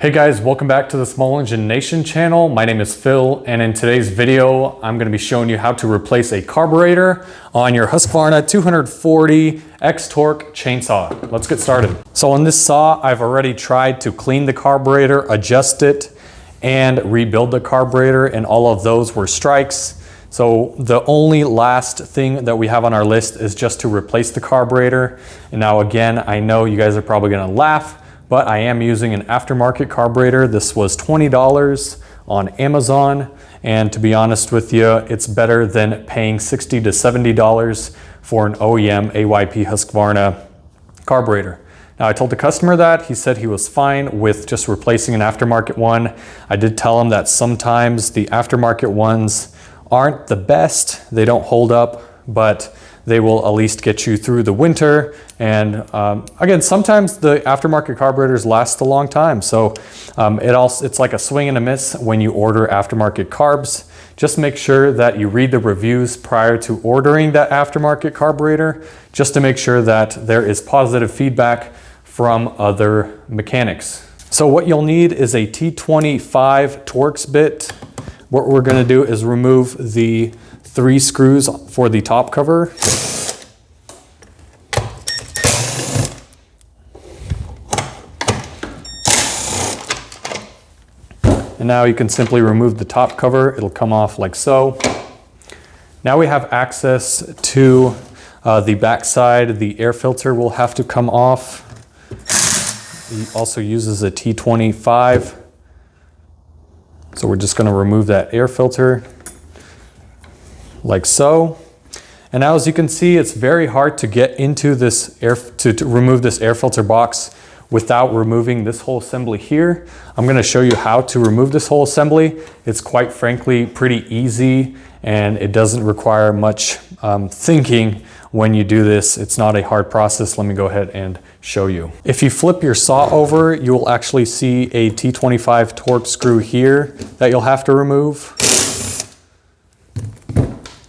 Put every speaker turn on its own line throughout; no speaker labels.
Hey guys, welcome back to the Small Engine Nation channel. My name is Phil, and in today's video, I'm going to be showing you how to replace a carburetor on your Husqvarna 240 X-Torque chainsaw. Let's get started. So on this saw, I've already tried to clean the carburetor, adjust it, and rebuild the carburetor, and all of those were strikes. So the only last thing that we have on our list is just to replace the carburetor. And now again, I know you guys are probably going to laugh, but I am using an aftermarket carburetor. This was $20 on Amazon, and to be honest with you, it's better than paying $60 to $70 for an OEM AYP Husqvarna carburetor. Now I told the customer that, he said he was fine with just replacing an aftermarket one. I did tell him that sometimes the aftermarket ones aren't the best, they don't hold up, but they will at least get you through the winter. And again, sometimes the aftermarket carburetors last a long time. So it's like a swing and a miss when you order aftermarket carbs. Just make sure that you read the reviews prior to ordering that aftermarket carburetor, just to make sure that there is positive feedback from other mechanics. So what you'll need is a T25 Torx bit. What we're gonna do is remove the 3 screws for the top cover. And now you can simply remove the top cover. It'll come off like so. Now we have access to the back side. The air filter will have to come off. It also uses a T25. So we're just going to remove that air filter like so. And now as you can see, it's very hard to get into this to remove this air filter box without removing this whole assembly here. I'm going to show you how to remove this whole assembly. It's quite frankly pretty easy, and it doesn't require much thinking when you do this. It's not a hard process. Let me go ahead and show you. If you flip your saw over, you will actually see a T25 Torx screw here that you'll have to remove.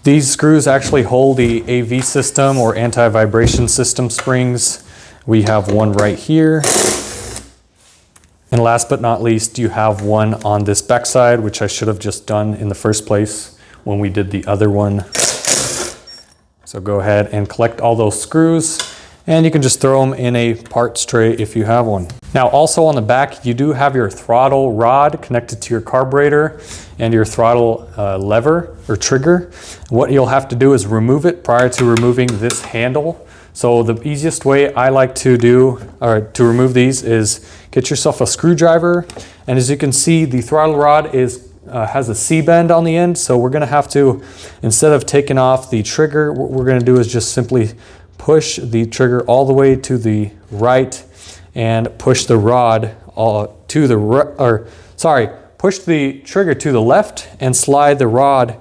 These screws actually hold the AV system or anti-vibration system springs. We have one right here. And last but not least, you have one on this backside, which I should have just done in the first place when we did the other one. So go ahead and collect all those screws, and you can just throw them in a parts tray if you have one. Now also on the back, you do have your throttle rod connected to your carburetor and your throttle lever or trigger. What you'll have to do is remove it prior to removing this handle. So the easiest way I like to do, or to remove these, is get yourself a screwdriver. And as you can see, the throttle rod has a C-bend on the end. So we're gonna have to, instead of taking off the trigger, what we're gonna do is just simply push the trigger all the way to the right and push the rod to the right, push the trigger to the left and slide the rod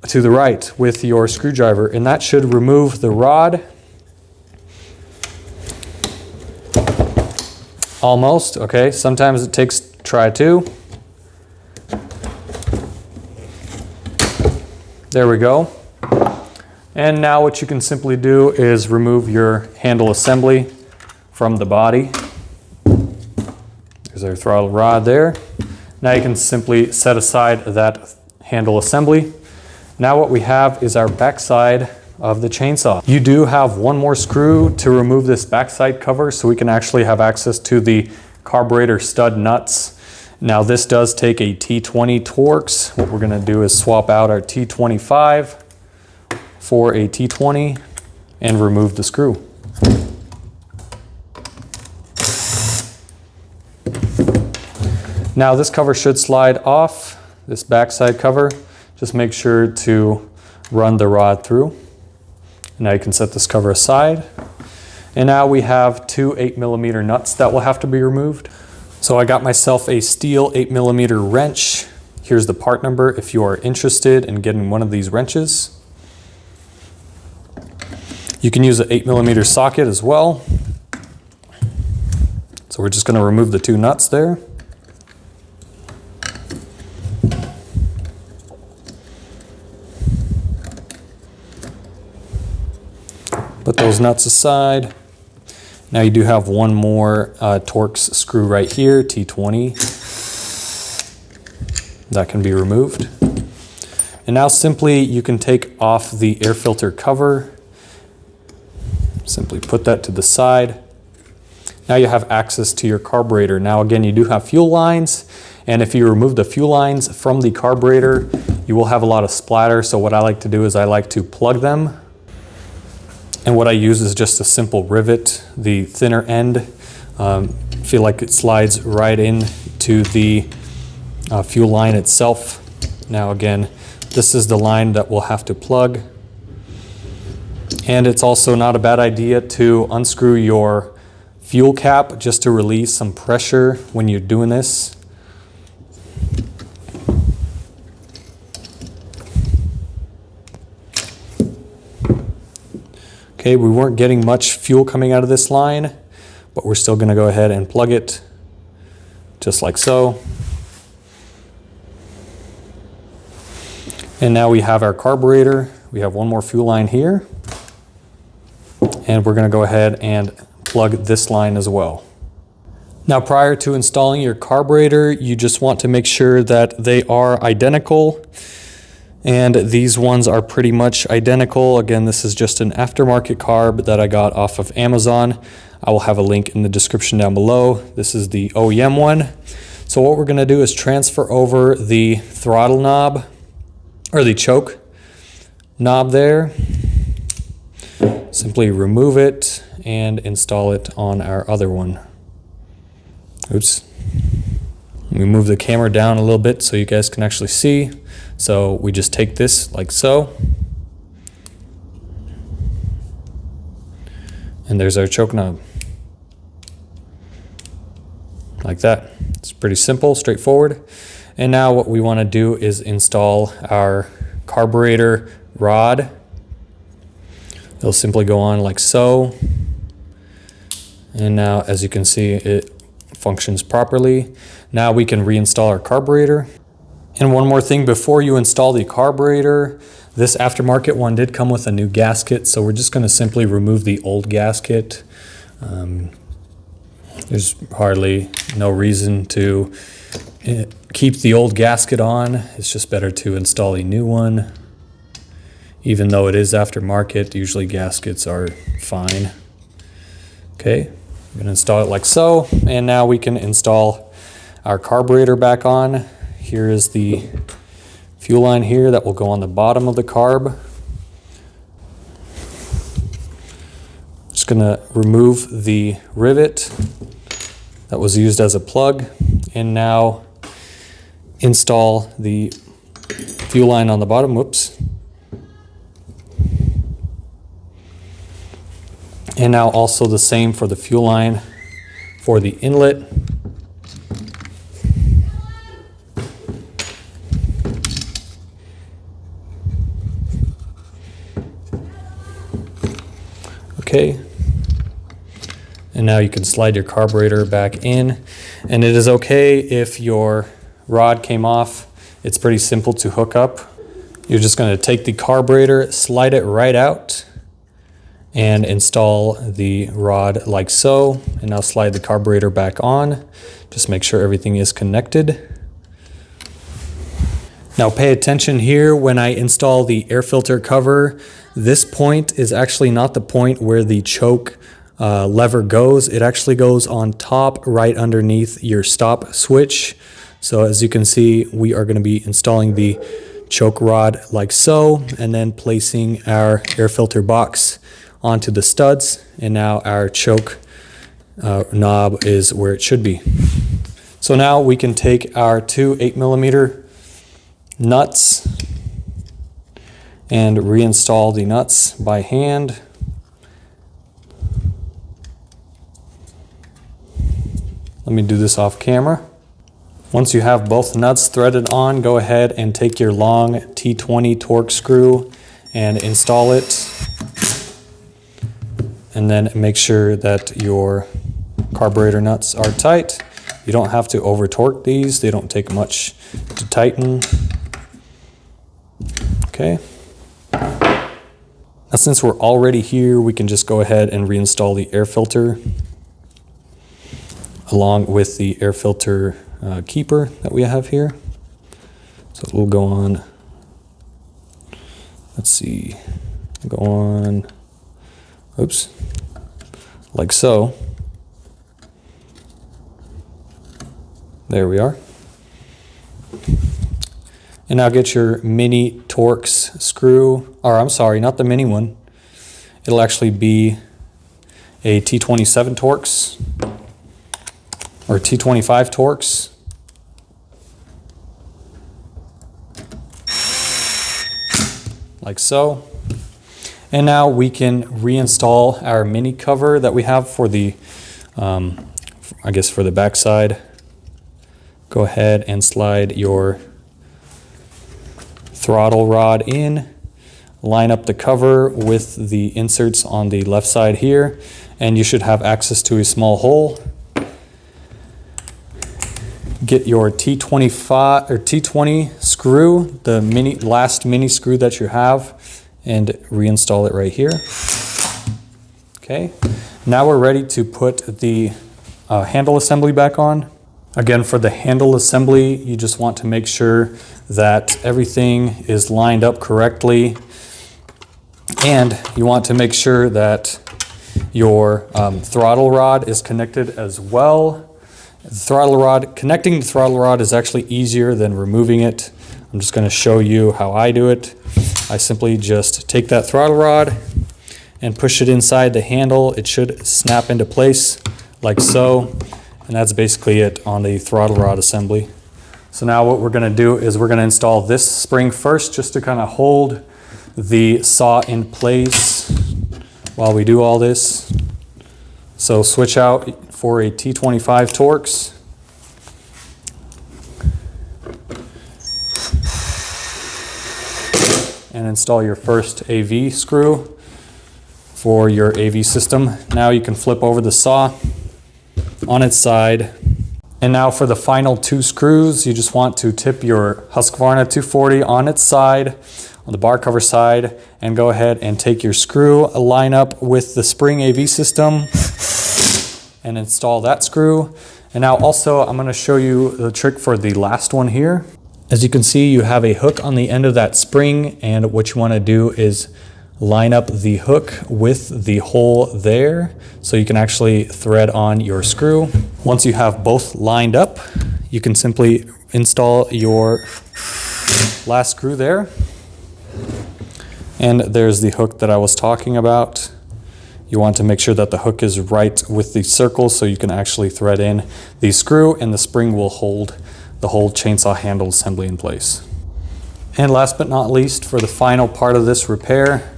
to the right with your screwdriver. And that should remove the rod. Almost, okay. Sometimes it takes try 2. There we go. And now what you can simply do is remove your handle assembly from the body. There's our throttle rod there. Now you can simply set aside that handle assembly. Now what we have is our backside of the chainsaw. You do have one more screw to remove this backside cover, so we can actually have access to the carburetor stud nuts. Now this does take a T20 Torx. What we're gonna do is swap out our T25 for a T20 and remove the screw. Now this cover should slide off, this backside cover. Just make sure to run the rod through. Now you can set this cover aside. And now we have 2 8mm nuts that will have to be removed. So I got myself a steel 8mm wrench. Here's the part number if you are interested in getting one of these wrenches. You can use an 8mm socket as well. So we're just going to remove the 2 nuts there. Put those nuts aside. Now you do have one more Torx screw right here, T20. That can be removed. And now simply you can take off the air filter cover. Simply put that to the side. Now you have access to your carburetor. Now again, you do have fuel lines, and if you remove the fuel lines from the carburetor, you will have a lot of splatter. So what I like to do is I like to plug them. And what I use is just a simple rivet, the thinner end. Feel like it slides right into the fuel line itself. Now again, this is the line that we'll have to plug. And it's also not a bad idea to unscrew your fuel cap just to release some pressure when you're doing this. Okay, we weren't getting much fuel coming out of this line, but we're still going to go ahead and plug it just like so. And now we have our carburetor. We have one more fuel line here. And we're going to go ahead and plug this line as well. Now, prior to installing your carburetor, you just want to make sure that they are identical. And these ones are pretty much identical. Again, this is just an aftermarket carb that I got off of Amazon. I will have a link in the description down below. This is the OEM one. So what we're going to do is transfer over the throttle knob, or the choke knob there. Simply remove it and install it on our other one. Oops. We move the camera down a little bit so you guys can actually see. So we just take this like so. And there's our choke knob. Like that. It's pretty simple, straightforward. And now what we want to do is install our carburetor rod. It'll simply go on like so. And now, as you can see, it functions properly. Now we can reinstall our carburetor. And one more thing before you install the carburetor, this aftermarket one did come with a new gasket, so we're just going to simply remove the old gasket. There's hardly no reason to keep the old gasket on. It's just better to install a new one. Even though it is aftermarket, usually gaskets are fine. Okay, I'm going to install it like so, and now we can install our carburetor back on. Here is the fuel line here that will go on the bottom of the carb. Just going to remove the rivet that was used as a plug, and now install the fuel line on the bottom. Whoops. And now also the same for the fuel line for the inlet. Okay. And now you can slide your carburetor back in. And it is okay if your rod came off. It's pretty simple to hook up. You're just going to take the carburetor, slide it right out, and install the rod like so. And now slide the carburetor back on. Just make sure everything is connected. Now pay attention here when I install the air filter cover. This point is actually not the point where the choke lever goes. It actually goes on top right underneath your stop switch. So as you can see, we are going to be installing the choke rod like so, and then placing our air filter box onto the studs, and now our choke knob is where it should be. So now we can take our two 8mm nuts and reinstall the nuts by hand. Let me do this off camera. Once you have both nuts threaded on, go ahead and take your long T20 Torx screw and install it. And then make sure that your carburetor nuts are tight. You don't have to over torque these. They don't take much to tighten. Okay. Now since we're already here, we can just go ahead and reinstall the air filter. along with the air filter keeper that we have here. So it will go on, let's see, go on, oops, like so. There we are. And now get your mini Torx screw, or I'm sorry, not the mini one. It'll actually be a T27 Torx or T25 Torx. Like so. And now we can reinstall our mini cover that we have for the, I guess for the back side. Go ahead and slide your throttle rod in, line up the cover with the inserts on the left side here, and you should have access to a small hole. Get your T25 or T20 screw, the last mini screw that you have, and reinstall it right here. Okay, now we're ready to put the handle assembly back on. Again, for the handle assembly, you just want to make sure that everything is lined up correctly, and you want to make sure that your throttle rod is connected as well. Connecting the throttle rod is actually easier than removing it. I'm just going to show you how I do it. I simply just take that throttle rod and push it inside the handle. It should snap into place like so. And that's basically it on the throttle rod assembly. So now what we're going to do is we're going to install this spring first, just to kind of hold the saw in place while we do all this. So switch out for a T25 Torx. And install your first AV screw for your AV system. Now you can flip over the saw on its side. And now for the final two screws, you just want to tip your Husqvarna 240 on its side, on the bar cover side, and go ahead and take your screw, line up with the spring AV system, and install that screw. And now also I'm going to show you the trick for the last one here. As you can see, you have a hook on the end of that spring, and what you want to do is line up the hook with the hole there so you can actually thread on your screw. Once you have both lined up, you can simply install your last screw there. And there's the hook that I was talking about. You want to make sure that the hook is right with the circle so you can actually thread in the screw, and the spring will hold the whole chainsaw handle assembly in place. And last but not least, for the final part of this repair,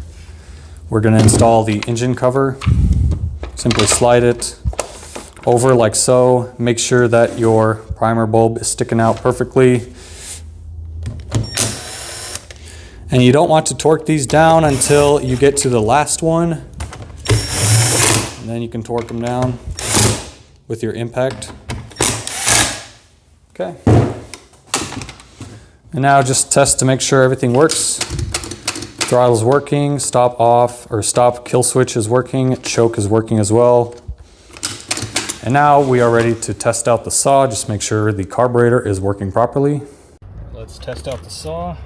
we're going to install the engine cover. Simply slide it over like so. Make sure that your primer bulb is sticking out perfectly. And you don't want to torque these down until you get to the last one. And then you can torque them down with your impact. Okay. And now just test to make sure everything works. Throttle's working, stop off or stop kill switch is working, choke is working as well. And now we are ready to test out the saw. Just make sure the carburetor is working properly. Let's test out the saw.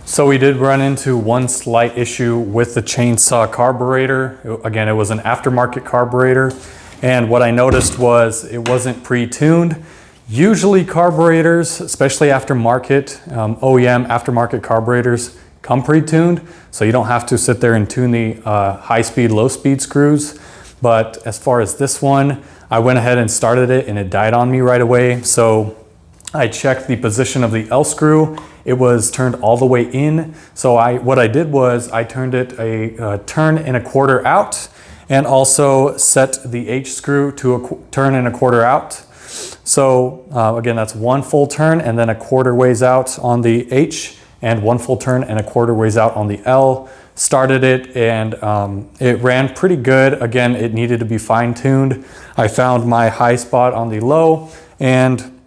So we did run into one slight issue with the chainsaw carburetor. Again, it was an aftermarket carburetor. And what I noticed was it wasn't pre-tuned. Usually carburetors, especially aftermarket, OEM aftermarket carburetors come pre-tuned, so you don't have to sit there and tune the high-speed, low-speed screws. But as far as this one, I went ahead and started it and it died on me right away. So I checked the position of the L screw. It was turned all the way in. So what I did was I turned it a turn and a quarter out, and also set the H screw to a turn and a quarter out. So again, that's one full turn and then a quarter ways out on the H, and one full turn and a quarter ways out on the L. Started it and it ran pretty good. Again, it needed to be fine-tuned. I found my high spot on the low and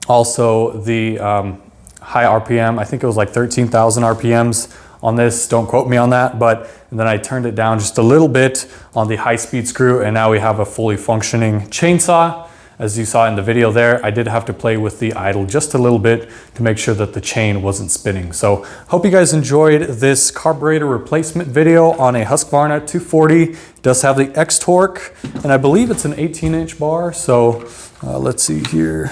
also the high RPM. I think it was like 13,000 RPMs on this. Don't quote me on that, but and then I turned it down just a little bit on the high-speed screw, and now we have a fully functioning chainsaw. As you saw in the video there, I did have to play with the idle just a little bit to make sure that the chain wasn't spinning. So hope you guys enjoyed this carburetor replacement video on a Husqvarna 240. It does have the X torque, and I believe it's an 18-inch bar. So let's see here.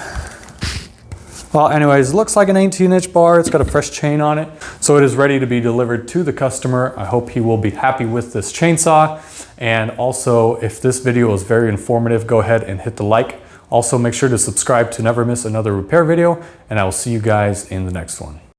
Well, anyways, it looks like an 18-inch bar. It's got a fresh chain on it. So it is ready to be delivered to the customer. I hope he will be happy with this chainsaw. And also, if this video was very informative, go ahead and hit the like. Also, make sure to subscribe to never miss another repair video, and I will see you guys in the next one.